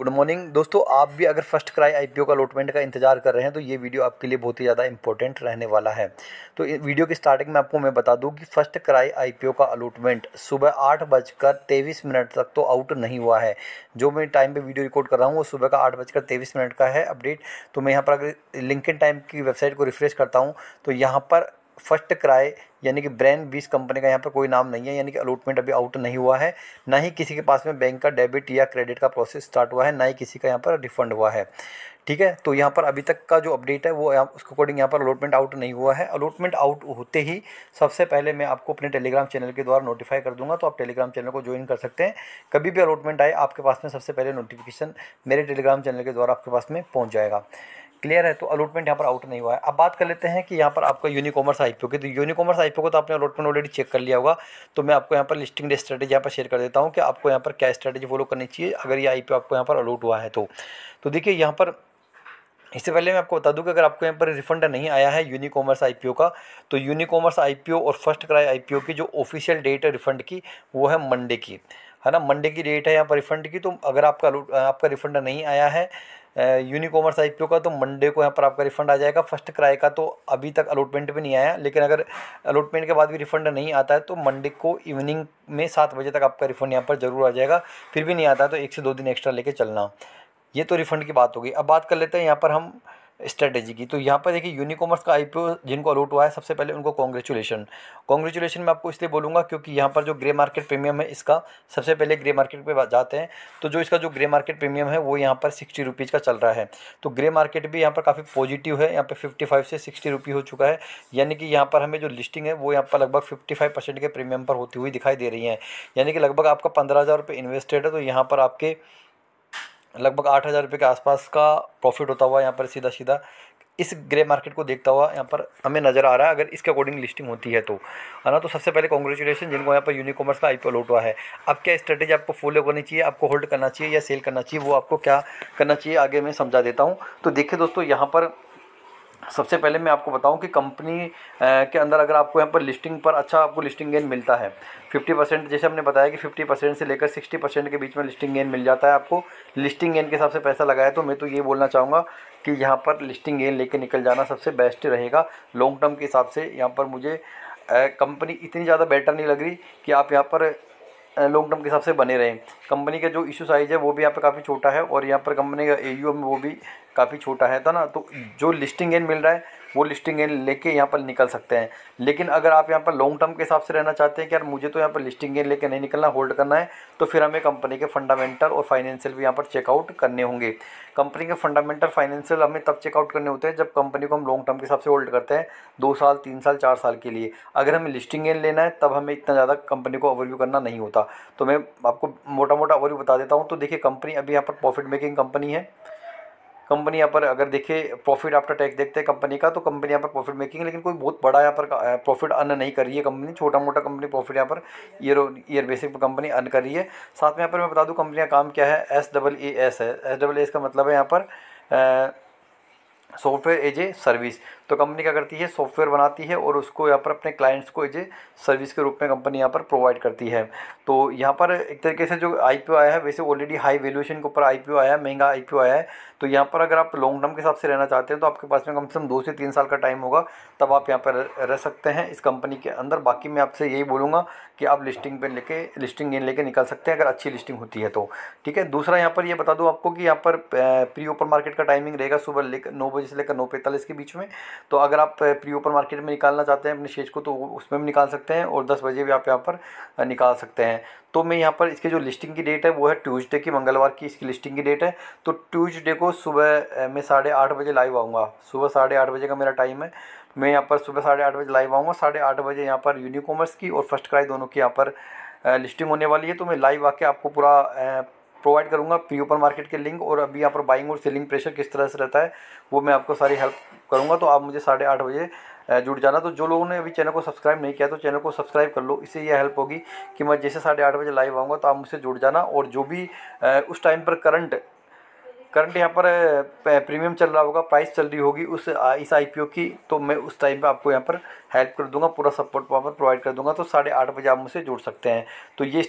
Good morning दोस्तों। आप भी अगर फर्स्ट क्राई आईपीओ का अलॉटमेंट का इंतजार कर रहे हैं तो ये वीडियो आपके लिए बहुत ही ज़्यादा इंपॉर्टेंट रहने वाला है। तो वीडियो की स्टार्टिंग में आपको मैं बता दूं कि फर्स्ट क्राई आईपीओ का अलॉटमेंट सुबह 8:23 तक तो आउट नहीं हुआ है। जो मैं टाइम पे वीडियो रिकॉर्ड कर रहा हूँ वो सुबह का 8:23 का है अपडेट। तो मैं यहाँ पर अगर लिंक्डइन टाइम की वेबसाइट को रिफ्रेश करता हूँ तो यहाँ पर फर्स्ट क्राई यानी कि ब्रेन 20 कंपनी का यहाँ पर कोई नाम नहीं है, यानी कि अलॉटमेंट अभी आउट नहीं हुआ है। ना ही किसी के पास में बैंक का डेबिट या क्रेडिट का प्रोसेस स्टार्ट हुआ है, ना ही किसी का यहाँ पर रिफंड हुआ है। ठीक है, तो यहाँ पर अभी तक का जो अपडेट है वो उसके अकॉर्डिंग यहाँ पर अलॉटमेंट आउट नहीं हुआ है। अलॉटमेंट आउट होते ही सबसे पहले मैं आपको अपने टेलीग्राम चैनल के द्वारा नोटिफाई कर दूंगा, तो आप टेलीग्राम चैनल को ज्वाइन कर सकते हैं। कभी भी अलॉटमेंट आए आपके पास में सबसे पहले नोटिफिकेशन मेरे टेलीग्राम चैनल के द्वारा आपके पास में पहुँच जाएगा। क्लियर है, तो अलॉटमेंट यहाँ पर आउट नहीं हुआ है। अब बात कर लेते हैं कि यहाँ पर आपका यूनिकॉमर्स आईपीओ की। तो यूनिकॉमर्स आईपीओ को तो आपने अलॉटमेंट ऑलरेडी चेक कर लिया होगा। तो मैं आपको यहाँ पर लिस्टिंग डे स्ट्रेटेजी यहाँ पर शेयर कर देता हूँ कि आपको यहाँ पर क्या स्ट्रेटेजी फॉलो करनी चाहिए अगर ये आईपीओ आपको यहाँ पर अलॉट हुआ है तो देखिए यहाँ पर इससे पहले मैं आपको बता दूं कि अगर आपको यहाँ पर रिफंड नहीं आया है यूनिकॉमर्स आईपीओ का, तो यूनिकॉमर्स आईपीओ और फर्स्ट क्राई आईपीओ की जो ऑफिशियल डेट है रिफंड की वो है मंडे की, है ना। मंडे की डेट है यहाँ पर रिफंड की। तो अगर आपका रिफंड नहीं आया है यूनिकॉमर्स आईपीओ का तो मंडे को यहाँ पर आपका रिफंड आ जाएगा। फर्स्ट क्राई का तो अभी तक अलॉटमेंट भी नहीं आया, लेकिन अगर अलॉटमेंट के बाद भी रिफंड नहीं आता है तो मंडे को इवनिंग में 7 बजे तक आपका रिफंड यहाँ पर ज़रूर आ जाएगा। फिर भी नहीं आता है तो 1 से 2 दिन एक्स्ट्रा लेके चलना। ये तो रिफंड की बात हो गई। अब बात कर लेते हैं यहाँ पर हम स्ट्रेटेजी की। तो यहाँ पर देखिए यूनिकॉमर्स का आईपीओ जिनको अलॉट हुआ है सबसे पहले उनको कॉन्ग्रेचुलेशन मैं आपको इसलिए बोलूँगा क्योंकि यहाँ पर जो ग्रे मार्केट प्रीमियम है इसका सबसे पहले ग्रे मार्केट पे जाते हैं। तो जो इसका जो ग्रे मार्केट प्रीमियम है वो यहाँ पर 60 रुपीज़ का चल रहा है। तो ग्रे मार्केट भी यहाँ पर काफ़ी पॉजिटिव है, यहाँ पर 55 से 60 रुपये हो चुका है। यानी कि यहाँ पर हमें जो लिस्टिंग है वो यहाँ पर लगभग 55% के प्रीमियम पर होती हुई दिखाई दे रही है। यानी कि लगभग आपका 15,000 रुपये इन्वेस्टेड है तो यहाँ पर आपके लगभग 8,000 रुपये के आसपास का प्रॉफिट होता हुआ यहाँ पर सीधा सीधा इस ग्रे मार्केट को देखता हुआ यहाँ पर हमें नज़र आ रहा है, अगर इसके अकॉर्डिंग लिस्टिंग होती है तो, है ना। तो सबसे पहले कॉन्ग्रेचुलेशन जिनको यहाँ पर यूनिकॉमर्स का आईपीओ अलॉट हुआ है। अब क्या स्ट्रेटेजी आपको फॉलो करनी चाहिए, आपको होल्ड करना चाहिए या सेल करना चाहिए, वो आपको क्या करना चाहिए आगे मैं समझा देता हूँ। तो देखिए दोस्तों, यहाँ पर सबसे पहले मैं आपको बताऊं कि कंपनी के अंदर अगर आपको यहाँ पर लिस्टिंग पर अच्छा आपको लिस्टिंग गेन मिलता है 50%, जैसे हमने बताया कि 50% से लेकर 60% के बीच में लिस्टिंग गेन मिल जाता है आपको। लिस्टिंग गेन के हिसाब से पैसा लगाया तो मैं तो ये बोलना चाहूँगा कि यहाँ पर लिस्टिंग गेन लेके निकल जाना सबसे बेस्ट रहेगा लॉन्ग टर्म के हिसाब से। यहाँ पर मुझे कंपनी इतनी ज़्यादा बेटर नहीं लग रही कि आप यहाँ पर लॉन्ग टर्म के हिसाब से बने रहें। कंपनी का जो इशू साइज़ है वो भी यहाँ पर काफ़ी छोटा है और यहाँ पर कंपनी का एयूएम वो भी काफ़ी छोटा है ना। तो जो लिस्टिंग गेन मिल रहा है वो लिस्टिंग गेन लेके यहाँ पर निकल सकते हैं। लेकिन अगर आप यहाँ पर लॉन्ग टर्म के हिसाब से रहना चाहते हैं कि यार मुझे तो यहाँ पर लिस्टिंग गेन लेके नहीं निकलना, होल्ड करना है, तो फिर हमें कंपनी के फंडामेंटल और फाइनेंशियल भी यहाँ पर चेकआउट करने होंगे। कंपनी के फंडामेंटल फाइनेंशियल हमें तब चेकआउट करने होते हैं जब कंपनी को हम लॉन्ग टर्म के हिसाब से होल्ड करते हैं 2 साल 3 साल 4 साल के लिए। अगर हमें लिस्टिंग गेन लेना है तब हमें इतना ज़्यादा कंपनी को ओवरव्यू करना नहीं होता। तो मैं आपको मोटा मोटा ओवरव्यू बता देता हूँ। तो देखिए कंपनी अभी यहाँ पर प्रॉफिट मेकिंग कंपनी है। कंपनी यहाँ पर अगर देखिए प्रॉफिट आफ्टर टैक्स देखते हैं कंपनी का, तो कंपनी यहाँ पर प्रॉफिट मेकिंग, लेकिन कोई बहुत बड़ा यहाँ पर प्रॉफिट अर्न नहीं कर रही है कंपनी। छोटा मोटा कंपनी प्रॉफिट यहाँ पर ईयर बेसिक पर कंपनी अर्न कर रही है। साथ में यहाँ पर मैं बता दूँ कंपनी का काम क्या है, SaaS है। SaaS का मतलब है यहाँ पर सॉफ्टवेयर एज ए सर्विस। तो कंपनी क्या करती है, सॉफ्टवेयर बनाती है और उसको यहाँ पर अपने क्लाइंट्स को एज ए सर्विस के रूप में कंपनी यहाँ पर प्रोवाइड करती है। तो यहाँ पर एक तरीके से जो आईपीओ आया है, वैसे ऑलरेडी हाई वैल्यूएशन के ऊपर आईपीओ आया है, महंगा आईपीओ आया है। तो यहाँ पर अगर आप लॉन्ग टर्म के हिसाब से रहना चाहते हैं तो आपके पास में कम से कम 2 से 3 साल का टाइम होगा, तब आप यहाँ पर रह सकते हैं इस कंपनी के अंदर। बाकी मैं आपसे यही बोलूँगा कि आप लिस्टिंग गेन लेके निकल सकते हैं अगर अच्छी लिस्टिंग होती है तो, ठीक है। दूसरा यहाँ पर ये बता दूँ आपको कि यहाँ पर प्री ओपन मार्केट का टाइमिंग रहेगा सुबह 9 बजे से लेकर 9:45 के बीच में। तो अगर आप प्री ओपन मार्केट में निकालना चाहते हैं अपने शेयर्स को तो उसमें भी निकाल सकते हैं और 10 बजे भी आप यहाँ पर निकाल सकते हैं। तो मैं यहाँ पर इसके जो लिस्टिंग की डेट है वो है ट्यूसडे की, मंगलवार की इसकी लिस्टिंग की डेट है। तो ट्यूसडे को सुबह मैं 8:30 बजे लाइव आऊँगा। सुबह 8:30 बजे का मेरा टाइम है। मैं यहाँ पर सुबह 8:30 बजे लाइव आऊँगा। 8:30 बजे यहाँ पर यूनिकॉमर्स की और फर्स्ट क्राई दोनों की यहाँ पर लिस्टिंग होने वाली है। तो मैं लाइव आके आपको पूरा प्रोवाइड करूँगा प्री ओपन मार्केट के लिंक, और अभी यहाँ पर बाइंग और सेलिंग प्रेशर किस तरह से रहता है वो मैं आपको सारी हेल्प करूँगा। तो आप मुझे 8:30 बजे जुड़ जाना। तो जो लोगों ने अभी चैनल को सब्सक्राइब नहीं किया तो चैनल को सब्सक्राइब कर लो, इससे ये हेल्प होगी कि मैं जैसे 8:30 बजे लाइव आऊँगा तो आप मुझसे जुड़ जाना। और जो भी उस टाइम पर करंट यहाँ पर प्रीमियम चल रहा होगा, प्राइस चल रही होगी इस आईपीओ की, तो मैं उस टाइम पे आपको यहाँ पर हेल्प कर दूंगा, पूरा सपोर्ट वहाँ पर प्रोवाइड कर दूंगा। तो 8:30 बजे आप मुझसे जुड़ सकते हैं। तो ये